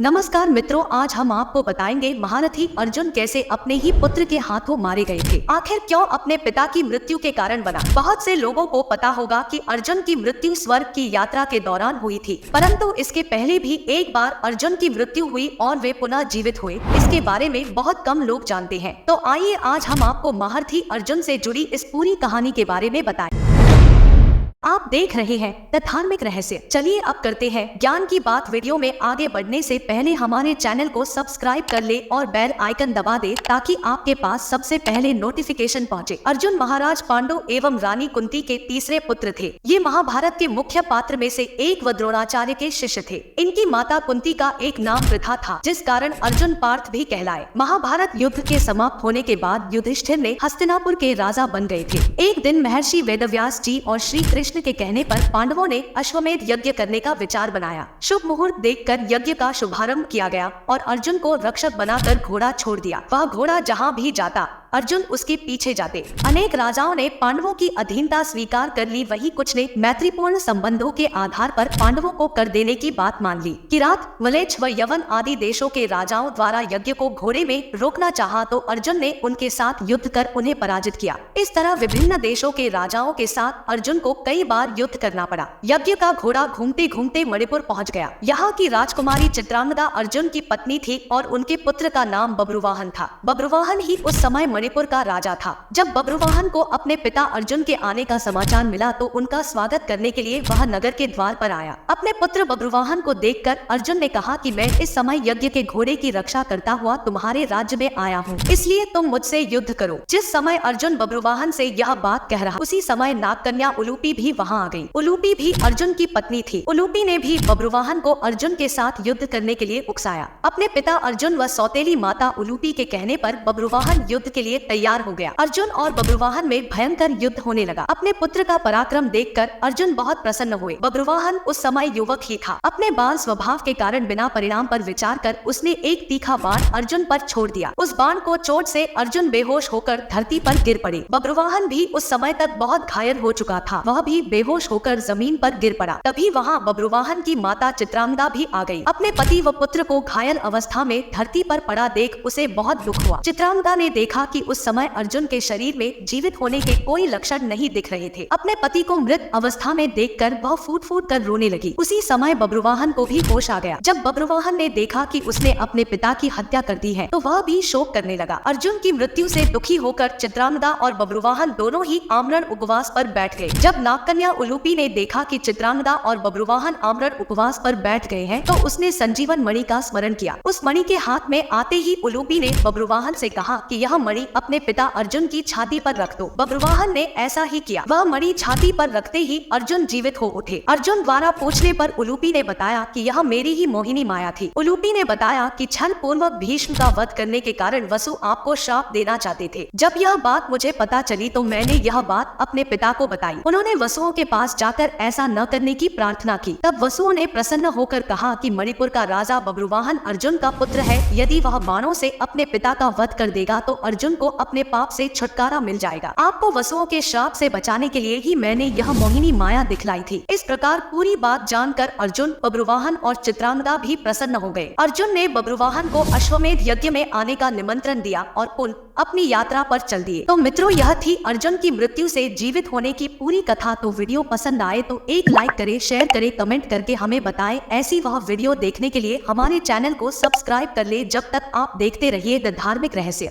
नमस्कार मित्रों, आज हम आपको बताएंगे महारथी अर्जुन कैसे अपने ही पुत्र के हाथों मारे गए थे। आखिर क्यों अपने पिता की मृत्यु के कारण बना। बहुत से लोगों को पता होगा कि अर्जुन की मृत्यु स्वर्ग की यात्रा के दौरान हुई थी, परंतु इसके पहले भी एक बार अर्जुन की मृत्यु हुई और वे पुनः जीवित हुए। इसके बारे में बहुत कम लोग जानते हैं। तो आइए आज हम आपको महारथी अर्जुन से जुड़ी इस पूरी कहानी के बारे में बताएं। आप देख रहे हैं द धार्मिक रहस्य। चलिए अब करते हैं ज्ञान की बात। वीडियो में आगे बढ़ने से पहले हमारे चैनल को सब्सक्राइब कर ले और बेल आइकन दबा दे ताकि आपके पास सबसे पहले नोटिफिकेशन पहुंचे। अर्जुन महाराज पांडु एवं रानी कुंती के तीसरे पुत्र थे। ये महाभारत के मुख्य पात्र में से एक व द्रोणाचार्य के शिष्य थे। इनकी माता कुंती का एक नाम प्रथा था, जिस कारण अर्जुन पार्थ भी कहलाए। महाभारत युद्ध के समाप्त होने के बाद युधिष्ठिर ने हस्तिनापुर के राजा बन गए थे। एक दिन महर्षि वेदव्यास जी और श्री कृष्ण के कहने पर पांडवों ने अश्वमेध यज्ञ करने का विचार बनाया। शुभ मुहूर्त देखकर यज्ञ का शुभारंभ किया गया और अर्जुन को रक्षक बनाकर घोड़ा छोड़ दिया। वह घोड़ा जहां भी जाता अर्जुन उसके पीछे जाते। अनेक राजाओं ने पांडवों की अधीनता स्वीकार कर ली, वही कुछ ने मैत्रीपूर्ण संबंधों के आधार पर पांडवों को कर देने की बात मान ली। किरात, मलेच्छ व यवन आदि देशों के राजाओं द्वारा यज्ञ को घोड़े में रोकना चाहा तो अर्जुन ने उनके साथ युद्ध कर उन्हें पराजित किया। इस तरह विभिन्न देशों के राजाओं के साथ अर्जुन को कई बार युद्ध करना पड़ा। यज्ञ का घोड़ा घूमते घूमते मणिपुर पहुंच गया। यहाँ की राजकुमारी चित्रांगदा अर्जुन की पत्नी थी और उनके पुत्र का नाम बब्रुवाहन था। बब्रुवाहन ही उस समय मणिपुर का राजा था। जब बब्रुवाहन को अपने पिता अर्जुन के आने का समाचार मिला तो उनका स्वागत करने के लिए वह नगर के द्वार पर आया। अपने पुत्र बब्रुवाहन को देखकर अर्जुन ने कहा कि मैं इस समय यज्ञ के घोड़े की रक्षा करता हुआ तुम्हारे राज्य में आया हूँ, इसलिए तुम मुझसे युद्ध करो। जिस समय अर्जुन बब्रुवाहन से यह बात कह रहा, उसी समय नागकन्या उलूपी भी वहाँ आ गई। उलूपी भी अर्जुन की पत्नी थी। उलूपी ने भी बब्रुवाहन को अर्जुन के साथ युद्ध करने के लिए उकसाया। अपने पिता अर्जुन व सौतेली माता उलूपी के कहने पर बब्रुवाहन युद्ध के लिए तैयार हो गया। अर्जुन और बब्रुवाहन में भयंकर युद्ध होने लगा। अपने पुत्र का पराक्रम देखकर अर्जुन बहुत प्रसन्न हुए। बब्रुवाहन उस समय युवक ही था। अपने बाल स्वभाव के कारण बिना परिणाम पर विचार कर उसने एक तीखा बाण अर्जुन पर छोड़ दिया। उस बाण को चोट से अर्जुन बेहोश होकर धरती पर गिर पड़े। बब्रुवाहन भी उस समय तक बहुत घायल हो चुका था। वह भी बेहोश होकर जमीन पर गिर पड़ा। तभी वहाँ बब्रुवाहन की माता चित्रांगदा भी आ गई। अपने पति व पुत्र को घायल अवस्था में धरती पर पड़ा देख उसे बहुत दुख हुआ। चित्रांगदा ने देखा कि उस समय अर्जुन के शरीर में जीवित होने के कोई लक्षण नहीं दिख रहे थे। अपने पति को मृत अवस्था में देखकर वह फूट फूट कर रोने लगी। उसी समय बब्रुवाहन को भी होश आ गया। जब बब्रुवाहन ने देखा कि उसने अपने पिता की हत्या कर दी है तो वह भी शोक करने लगा। अर्जुन की मृत्यु से दुखी होकर चित्रांगदा और बब्रुवाहन दोनों ही आमरण उपवास पर बैठ गए। जब नागकन्या उलूपी ने देखा कि चित्रांगदा और बब्रुवाहन आमरण उपवास पर बैठ गए हैं तो उसने संजीवन मणि का स्मरण किया। उस मणि के हाथ में आते ही उलूपी ने बब्रुवाहन से कहा कि यह मणि अपने पिता अर्जुन की छाती पर रख दो। बब्रुवाहन ने ऐसा ही किया। वह मणि छाती पर रखते ही अर्जुन जीवित हो उठे। अर्जुन द्वारा पूछने पर उलूपी ने बताया कि यह मेरी ही मोहिनी माया थी। उलूपी ने बताया कि छल पूर्वक भीष्म का वध करने के कारण वसु आपको श्राप देना चाहते थे। जब यह बात मुझे पता चली तो मैंने यह बात अपने पिता को बताई। उन्होंने वसुओं के पास जाकर ऐसा न करने की प्रार्थना की। तब वसुओं ने प्रसन्न होकर कहा कि मणिपुर का राजा बब्रुवाहन अर्जुन का पुत्र है। यदि वह बाणों से अपने पिता का वध कर देगा तो अर्जुन को अपने पाप से छुटकारा मिल जाएगा। आपको वसुओं के श्राप से बचाने के लिए ही मैंने यह मोहिनी माया दिखलाई थी। इस प्रकार पूरी बात जानकर अर्जुन, बब्रुवाहन और चित्रांगदा भी प्रसन्न हो गए। अर्जुन ने बब्रुवाहन को अश्वमेध यज्ञ में आने का निमंत्रण दिया और पुनः अपनी यात्रा पर चल दिए। तो मित्रों, यह थी अर्जुन की मृत्यु से जीवित होने की पूरी कथा। तो वीडियो पसंद आए तो एक लाइक करे, शेयर करे, कमेंट करके हमें बताएं। ऐसी वह वीडियो देखने के लिए हमारे चैनल को सब्सक्राइब कर ले। जब तक आप देखते रहिए द धार्मिक रहस्य।